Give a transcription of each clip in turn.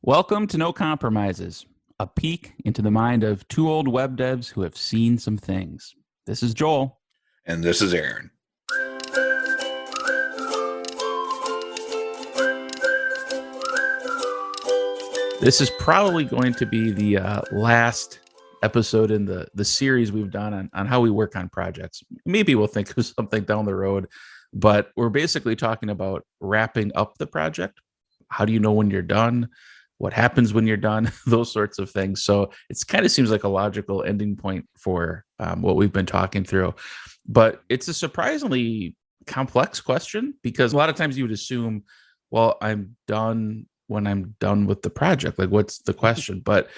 Welcome to No Compromises, a peek into the mind of two old web devs who have seen some things. This is Joel. And this is Aaron. This is probably going to be the last episode in the series we've done on how we work on projects. Maybe we'll think of something down the road, but we're basically talking about wrapping up the project. How do you know when you're done? What happens when you're done? Those sorts of things. So it kind of seems like a logical ending point for what we've been talking through. But it's a surprisingly complex question because a lot of times you would assume, well, I'm done when I'm done with the project. Like, what's the question? But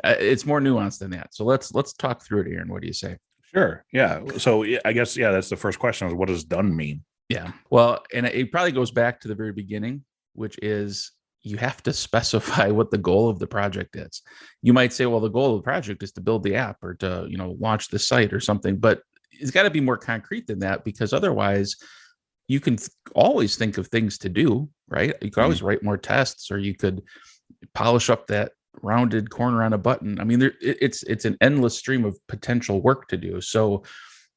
it's more nuanced than that. So let's talk through it, Aaron. What do you say? Sure. Yeah. So I guess, that's the first question is, what does done mean? Yeah. Well, and it probably goes back to the very beginning, which is you have to specify what the goal of the project is. You might say, well, the goal of the project is to build the app or to, launch the site or something, but it's got to be more concrete than that, because otherwise you can always think of things to do, right? You could always write more tests, or you could polish up that rounded corner on a button. I mean, it's an endless stream of potential work to do. So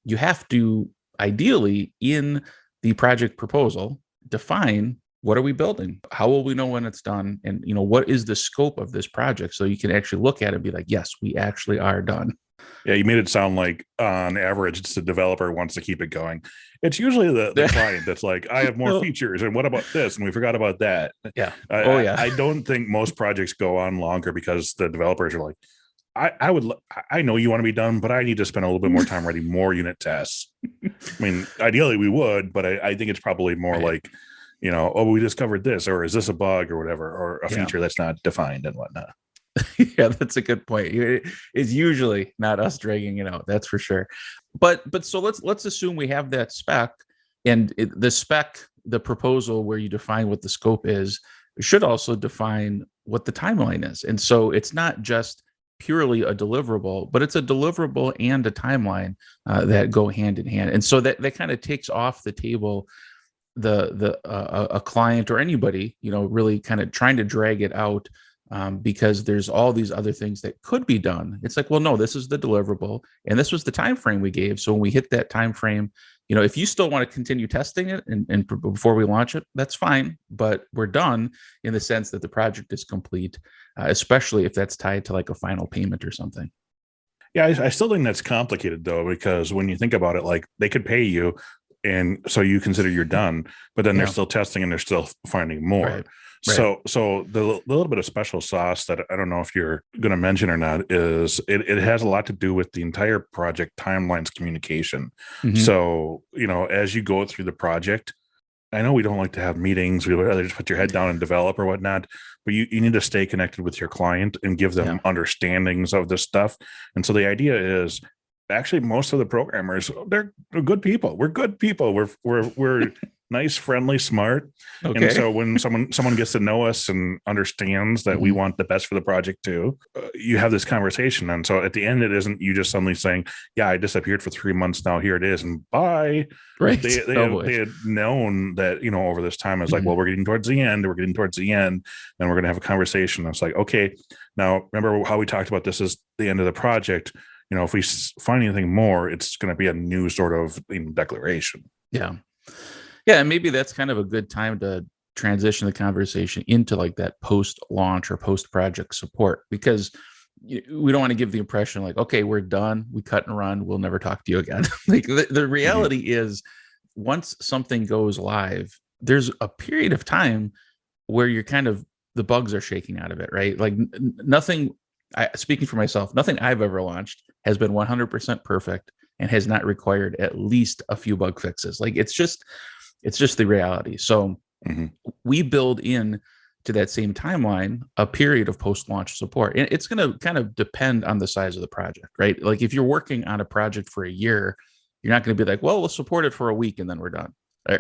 you have to ideally in the project proposal define, what are we building? How will we know when it's done? And, what is the scope of this project? So you can actually look at it and be like, yes, we actually are done. Yeah, you made it sound like on average, it's the developer who wants to keep it going. It's usually the client that's like, I have more features, and what about this? And we forgot about that. Yeah. I don't think most projects go on longer because the developers are like, I know you want to be done, but I need to spend a little bit more time writing more unit tests. I mean, ideally we would, but I think it's probably more like, we discovered this, or is this a bug or whatever, or a feature that's not defined and whatnot. Yeah, that's a good point. It's usually not us dragging it out, that's for sure. But so let's assume we have that spec, and the proposal where you define what the scope is, should also define what the timeline is. And so it's not just purely a deliverable, but it's a deliverable and a timeline that go hand in hand. And so that kind of takes off the table a client or anybody, really kind of trying to drag it out, because there's all these other things that could be done. It's like, well, no, this is the deliverable, and this was the time frame we gave. So when we hit that time frame, if you still want to continue testing it and before we launch it, that's fine. But we're done in the sense that the project is complete, especially if that's tied to like a final payment or something. Yeah, I still think that's complicated though, because when you think about it, like they could pay you, and so you consider you're done, but then they're still testing and they're still finding more. Right. So the little bit of special sauce that I don't know if you're going to mention or not is it has a lot to do with the entire project timelines communication. Mm-hmm. So, as you go through the project, I know we don't like to have meetings. We would rather just put your head down and develop or whatnot, but you need to stay connected with your client and give them understandings of this stuff. And so the idea is, actually, most of the programmers, they're good people. We're good people. We're nice, friendly, smart. Okay. And so when someone gets to know us and understands that we want the best for the project too, you have this conversation. And so at the end, it isn't you just suddenly saying, yeah, I disappeared for 3 months. Now here it is. And bye. Right. They had known that, over this time, it's like, well, we're getting towards the end. We're getting towards the end. And we're going to have a conversation. It's like, okay, now remember how we talked about this is the end of the project. If we find anything more, it's going to be a new sort of declaration. Yeah. Yeah. And maybe that's kind of a good time to transition the conversation into like that post-launch or post-project support, because we don't want to give the impression like, okay, we're done. We cut and run. We'll never talk to you again. Like the reality is, once something goes live, there's a period of time where you're kind of, the bugs are shaking out of it, right? Like nothing, speaking for myself, nothing I've ever launched has been 100% perfect and has not required at least a few bug fixes. Like it's just the reality. So we build in to that same timeline a period of post-launch support. And it's going to kind of depend on the size of the project, right? Like if you're working on a project for a year, you're not going to be like, well, we'll support it for a week and then we're done.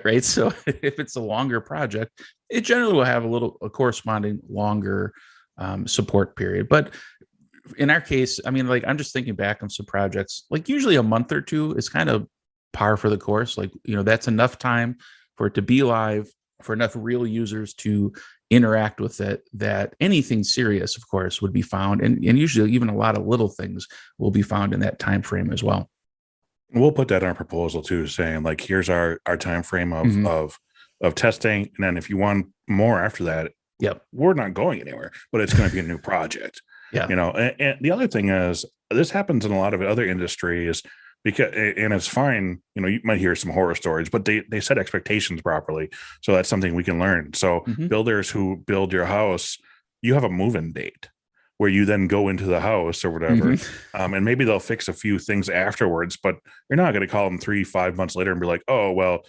Right. So if it's a longer project, it generally will have a corresponding longer support period. But in our case, I mean, like I'm just thinking back on some projects, like usually a month or two is kind of par for the course. Like, that's enough time for it to be live, for enough real users to interact with it, that anything serious, of course, would be found, and usually even a lot of little things will be found in that time frame as well. We'll put that in our proposal too, saying like, here's our time frame of testing, and then if you want more after that, yep, we're not going anywhere, but it's going to be a new project. Yeah. And the other thing is, this happens in a lot of other industries, because, and it's fine, you might hear some horror stories, but they set expectations properly. So that's something we can learn. So builders who build your house, you have a move-in date where you then go into the house or whatever. And maybe they'll fix a few things afterwards, but you're not going to call them 3-5 months later and be like, oh, well,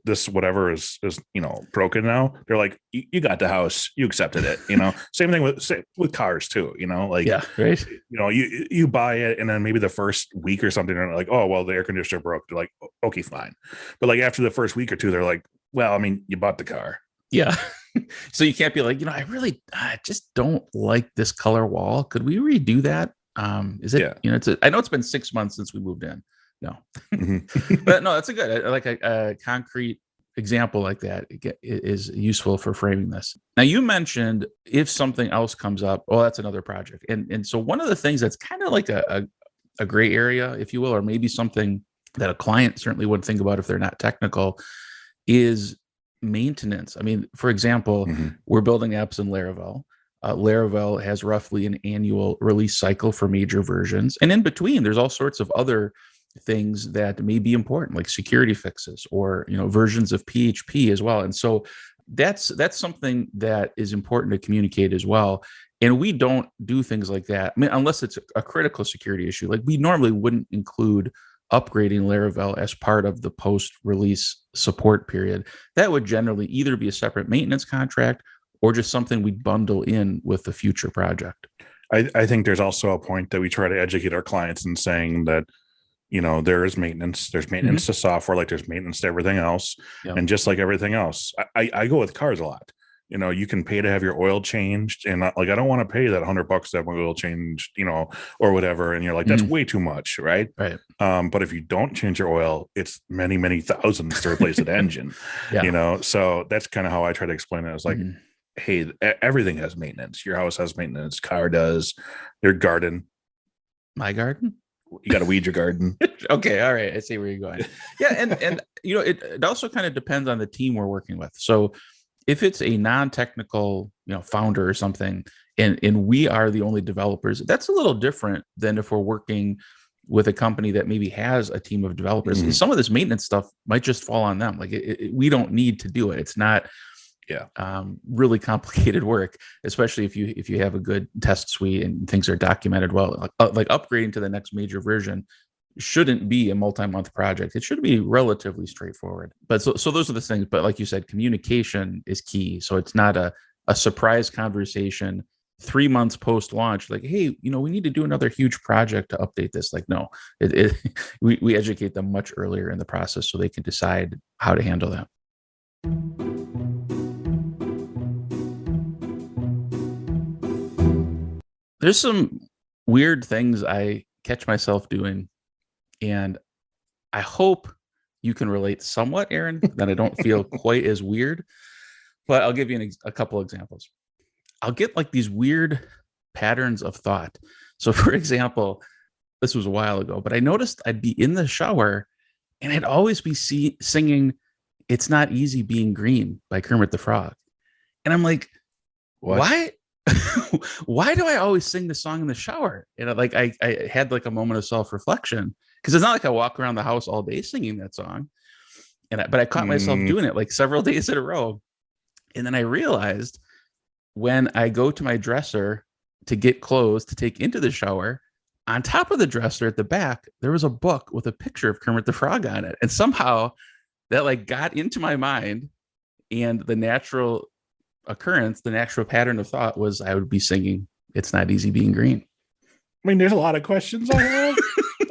this whatever is broken now. They're like, you got the house, you accepted it. Same thing with cars too. Like, yeah, right. You buy it, and then maybe the first week or something, they're like, oh well, the air conditioner broke. They're like, okay, fine. But like after the first week or two, they're like, well, I mean, you bought the car. Yeah. So you can't be like, I just don't like this color wall. Could we redo that? Is it? Yeah. I know it's been 6 months since we moved in. No, but no, that's a good, like a concrete example like that is useful for framing this. Now, you mentioned if something else comes up, well, that's another project. And so one of the things that's kind of like a gray area, if you will, or maybe something that a client certainly would think about if they're not technical, is maintenance. I mean, for example, we're building apps in Laravel. Laravel has roughly an annual release cycle for major versions. And in between, there's all sorts of other things that may be important, like security fixes or versions of PHP as well. And so that's something that is important to communicate as well. And we don't do things like that, I mean, unless it's a critical security issue. Like, we normally wouldn't include upgrading Laravel as part of the post-release support period. That would generally either be a separate maintenance contract or just something we bundle in with the future project. I think there's also a point that we try to educate our clients in saying that there is maintenance. There's maintenance to software, like there's maintenance to everything else. Yep. And just like everything else, I go with cars a lot. You can pay to have your oil changed, and I don't want to pay that $100 to have my oil changed, or whatever. And you're like, that's way too much, right? Right. But if you don't change your oil, it's many, many thousands to replace that engine. So that's kind of how I try to explain it. It's like, hey, everything has maintenance. Your house has maintenance. Car does. Your garden. My garden. You got to weed your garden. Okay. All right. I see where you're going. Yeah. And it also kind of depends on the team we're working with. So if it's a non-technical, founder or something, and we are the only developers, that's a little different than if we're working with a company that maybe has a team of developers. Some of this maintenance stuff might just fall on them. Like we don't need to do it. It's not really complicated work, especially if you have a good test suite and things are documented well. Like upgrading to the next major version shouldn't be a multi-month project. It should be relatively straightforward. But so those are the things. But like you said, communication is key. So it's not a surprise conversation 3 months post-launch, like, hey, we need to do another huge project to update this. Like, no, we educate them much earlier in the process so they can decide how to handle that. There's some weird things I catch myself doing, and I hope you can relate somewhat, Aaron, that I don't feel quite as weird, but I'll give you a couple examples. I'll get like these weird patterns of thought. So for example, this was a while ago, but I noticed I'd be in the shower and I'd always be singing "It's Not Easy Being Green" by Kermit the Frog. And I'm like, what? Why? Why do I always sing the song in the shower? And I had like a moment of self-reflection, because it's not like I walk around the house all day singing that song. But I caught myself doing it like several days in a row. And then I realized when I go to my dresser to get clothes to take into the shower, on top of the dresser at the back, there was a book with a picture of Kermit the Frog on it. And somehow that like got into my mind, and the natural occurrence, the natural pattern of thought was I would be singing "It's Not Easy Being Green." I mean, there's a lot of questions I have.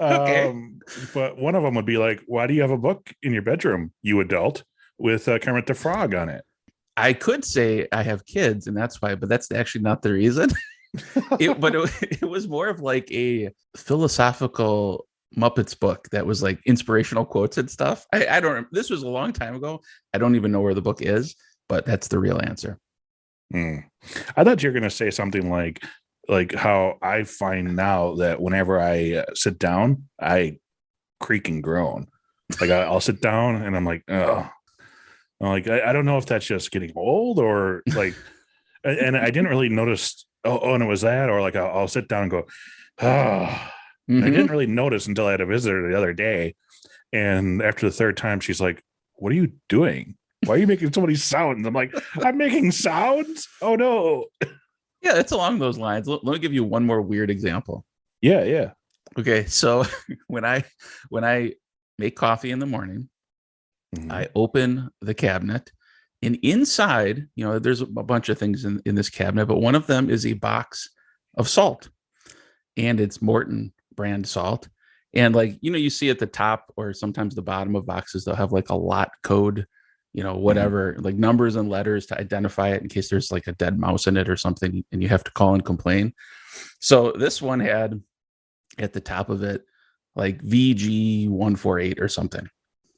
Okay. But one of them would be like, why do you have a book in your bedroom, you adult, with Kermit the Frog on it? I could say I have kids and that's why, but that's actually not the reason. It was more of like a philosophical Muppets book that was like inspirational quotes and stuff. I don't, this was a long time ago. I don't even know where the book is, but that's the real answer. Hmm. I thought you were going to say something like how I find now that whenever I sit down, I creak and groan. Like I'll sit down and I'm like, oh, like I don't know if that's just getting old or like, and I didn't really notice. Oh, and it was that, or like I'll sit down and go, oh. And I didn't really notice until I had a visitor the other day, and after the third time, she's like, "What are you doing? Why are you making so many sounds?" I'm like, "I'm making sounds? Oh no!" Yeah, it's along those lines. Let me give you one more weird example. Yeah, yeah. Okay, so when I make coffee in the morning, I open the cabinet, and inside, there's a bunch of things in this cabinet, but one of them is a box of salt, and it's Morton brand salt. And like, you see at the top or sometimes the bottom of boxes, they'll have like a lot code, whatever, like numbers and letters to identify it in case there's like a dead mouse in it or something and you have to call and complain. So this one had at the top of it like VG148 or something.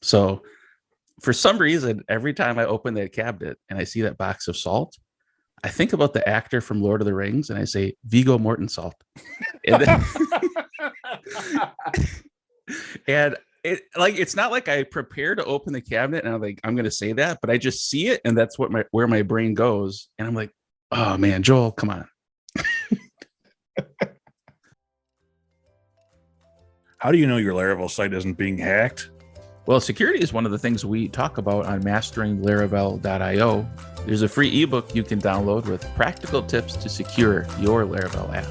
So for some reason, every time I open that cabinet and I see that box of salt, I think about the actor from Lord of the Rings and I say Viggo Mortensen. And then, and it's not like I prepare to open the cabinet and I'm going to say that, but I just see it and that's where my brain goes. And I'm like, oh man, Joel, come on. How do you know your Laravel site isn't being hacked? Well, security is one of the things we talk about on masteringlaravel.io. There's a free ebook you can download with practical tips to secure your Laravel app.